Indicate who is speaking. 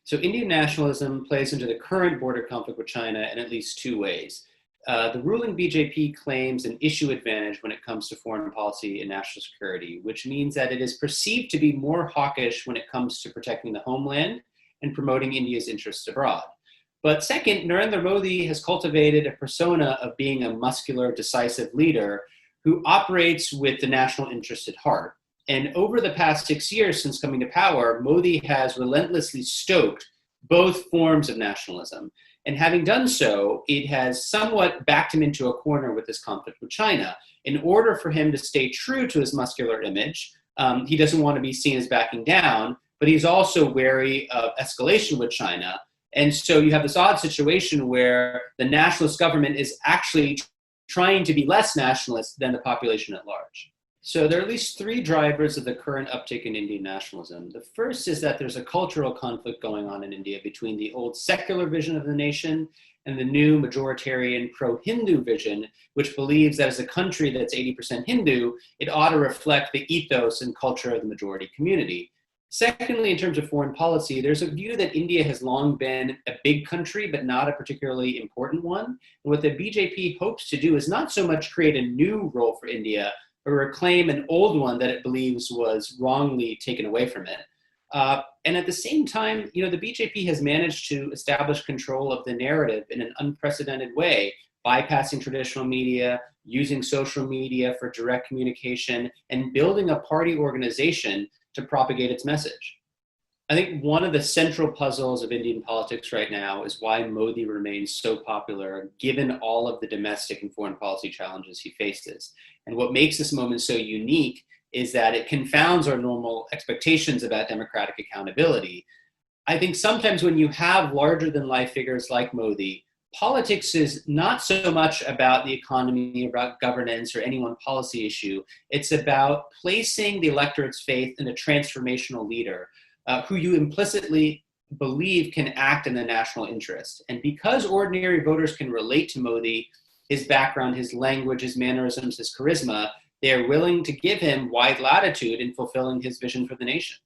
Speaker 1: So Indian nationalism plays into the current border conflict with China in at least two ways. The ruling BJP claims an issue advantage when it comes to foreign policy and national security, which means that it is perceived to be more hawkish when it comes to protecting the homeland and promoting India's interests abroad. But second, Narendra Modi has cultivated a persona of being a muscular, decisive leader who operates with the national interest at heart. And over the past 6 years since coming to power, Modi has relentlessly stoked both forms of nationalism. And having done so, it has somewhat backed him into a corner with this conflict with China. In order for him to stay true to his muscular image, he doesn't want to be seen as backing down, but he's also wary of escalation with China. And so you have this odd situation where the nationalist government is actually trying to be less nationalist than the population at large. So there are at least three drivers of the current uptick in Indian nationalism. The first is that there's a cultural conflict going on in India between the old secular vision of the nation and the new majoritarian pro-Hindu vision, which believes that as a country that's 80% Hindu, it ought to reflect the ethos and culture of the majority community. Secondly, in terms of foreign policy, there's a view that India has long been a big country, but not a particularly important one. And what the BJP hopes to do is not so much create a new role for India, or reclaim an old one that it believes was wrongly taken away from it. And at the same time, the BJP has managed to establish control of the narrative in an unprecedented way, bypassing traditional media, using social media for direct communication, and building a party organization to propagate its message. I think one of the central puzzles of Indian politics right now is why Modi remains so popular, given all of the domestic and foreign policy challenges he faces. And what makes this moment so unique is that it confounds our normal expectations about democratic accountability. I think sometimes when you have larger than life figures like Modi, politics is not so much about the economy, about governance, or any one policy issue. It's about placing the electorate's faith in a transformational leader who you implicitly believe can act in the national interest. And because ordinary voters can relate to Modi, his background, his language, his mannerisms, his charisma, they are willing to give him wide latitude in fulfilling his vision for the nation.